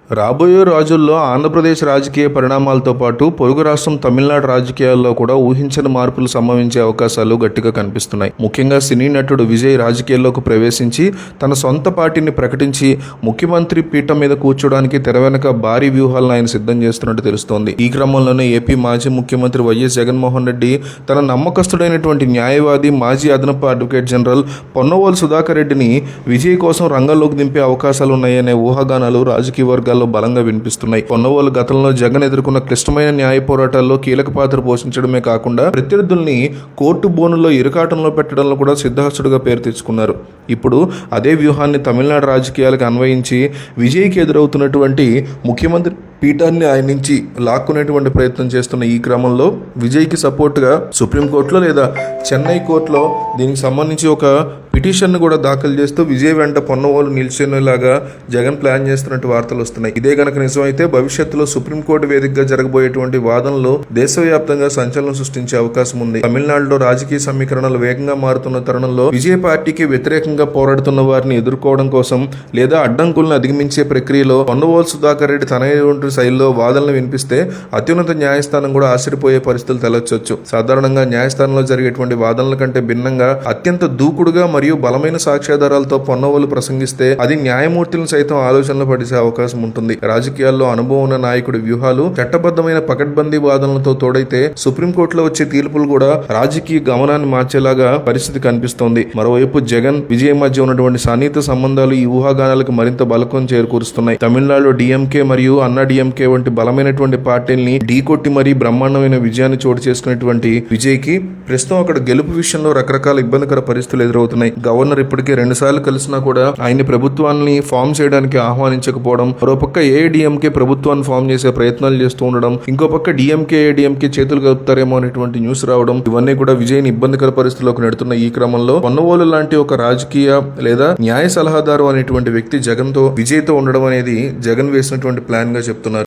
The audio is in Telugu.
రాబోయే రోజుల్లో ఆంధ్రప్రదేశ్ రాజకీయ పరిణామాలతో పాటు పొరుగు రాష్ట్రం తమిళనాడు రాజకీయాల్లో కూడా ఊహించని మార్పులు సంభవించే అవకాశాలు గట్టిగా కనిపిస్తున్నాయి. ముఖ్యంగా సినీ నటుడు విజయ్ రాజకీయాల్లోకి ప్రవేశించి తన సొంత పార్టీని ప్రకటించి ముఖ్యమంత్రి పీఠం మీద కూర్చోడానికి తెర వెనక భారీ వ్యూహాలను ఆయన సిద్ధం చేస్తున్నట్టు తెలుస్తోంది. ఈ క్రమంలోనే ఏపీ మాజీ ముఖ్యమంత్రి వైఎస్ జగన్మోహన్ రెడ్డి తన నమ్మకస్తుడైనటువంటి న్యాయవాది మాజీ అదనపు అడ్వకేట్ జనరల్ పొన్నవోలు సుధాకర్ రెడ్డిని విజయ్ కోసం రంగంలోకి దింపే అవకాశాలు ఉన్నాయనే ఊహాగానాలు రాజకీయ వర్గాలు బలంగా వినిపిస్తున్నాయి. పొన్నవోలు గతంలో జగన్ ఎదుర్కొన్న క్లిష్టమైన న్యాయ పోరాటాల్లో కీలక పాత్ర పోషించడమే కాకుండా ప్రత్యర్థుల్ని కోర్టు బోనులో ఇరుకాటంలో పెట్టడంలో కూడా సిద్ధహస్తుడిగా పేరు తెచ్చుకున్నారు. ఇప్పుడు అదే వ్యూహాన్ని తమిళనాడు రాజకీయాలకు అన్వయించి విజయ్కి ఎదురవుతున్నటువంటి ముఖ్యమంత్రి పీఠాన్ని ఆయన నుంచి లాక్కునేటువంటి ప్రయత్నం చేస్తున్న ఈ క్రమంలో విజయ్కి సపోర్ట్గా సుప్రీంకోర్టులో లేదా చెన్నై కోర్టులో దీనికి సంబంధించి ఒక పిటిషన్ను కూడా దాఖలు చేస్తూ విజయ్ వెంట పొన్నవోలు నిలిచేలాగా జగన్ ప్లాన్ చేస్తున్నట్టు వార్తలు వస్తున్నాయి. ఇదే గనక నిజమైతే భవిష్యత్తులో సుప్రీంకోర్టు వేదికగా జరగబోయేటువంటి వాదనలో దేశవ్యాప్తంగా సంచలనం సృష్టించే అవకాశం ఉంది. తమిళనాడులో రాజకీయ సమీకరణలు వేగంగా మారుతున్న తరుణంలో విజయ్ పార్టీకి వ్యతిరేకంగా పోరాడుతున్న వారిని ఎదుర్కోవడం కోసం లేదా అడ్డంకులను అధిగమించే ప్రక్రియలో పొన్నవోలు సుధాకర్ రెడ్డి తన శైలిలో వాదనలు వినిపిస్తే అత్యున్నత న్యాయస్థానం కూడా ఆశ్చర్యపోయే పరిస్థితులు తలెత్తొచ్చు. సాధారణంగా న్యాయస్థానంలో జరిగేటువంటి వాదనల కంటే భిన్నంగా అత్యంత దూకుడుగా మరియు బలమైన సాక్ష్యాధారాలతో పొన్నవోలు ప్రసంగిస్తే అది న్యాయమూర్తులను సైతం ఆలోచనలు పడిసే అవకాశం ఉంటుంది. రాజకీయాల్లో అనుభవం ఉన్న నాయకుడి వ్యూహాలు చట్టబద్ధమైన పకడ్బందీ వాదనలతో తోడైతే సుప్రీంకోర్టులో వచ్చే తీర్పులు కూడా రాజకీయ గమనాన్ని మార్చేలాగా పరిస్థితి కనిపిస్తోంది. మరోవైపు జగన్ విజయ్ మధ్య ఉన్నటువంటి సన్నిహిత సంబంధాలు ఈ ఊహాగానాలకు మరింత బలకం చేకూరుస్తున్నాయి. తమిళనాడులో డిఎంకే మరియు అన్నా డిఎంకే వంటి బలమైనటువంటి పార్టీల్ని ఢీకొట్టి మరీ బ్రహ్మాండమైన విజయాన్ని చోటు చేసుకున్నటువంటి విజయ్ కి ప్రస్తుతం అక్కడ గెలుపు విషయంలో రకరకాల ఇబ్బందికర పరిస్థితులు ఎదురవుతున్నాయి. గవర్నర్ ఇప్పటికే 2 సార్లు కలిసినా కూడా ఆయన ప్రభుత్వాన్ని ఫామ్ చేయడానికి ఆహ్వానించకపోవడం, మరోపక్క ఏఐడిఎంకే ప్రభుత్వాన్ని ఫామ్ చేసే ప్రయత్నాలు చేస్తూ ఉండడం, ఇంకో పక్క డిఎంకే ఏఐడిఎంకే చేతులు కలుపుతారేమో అనేటువంటి న్యూస్ రావడం, ఇవన్నీ కూడా విజయ్ని ఇబ్బందికర పరిస్థితుల్లోకి నెడుతున్న ఈ క్రమంలో పొన్నవోలు లాంటి ఒక రాజకీయ లేదా న్యాయ సలహాదారు అనేటువంటి వ్యక్తి జగన్ తో విజయ్ తో ఉండడం అనేది జగన్ వేసినటువంటి ప్లాన్ గా చెప్తున్నారు.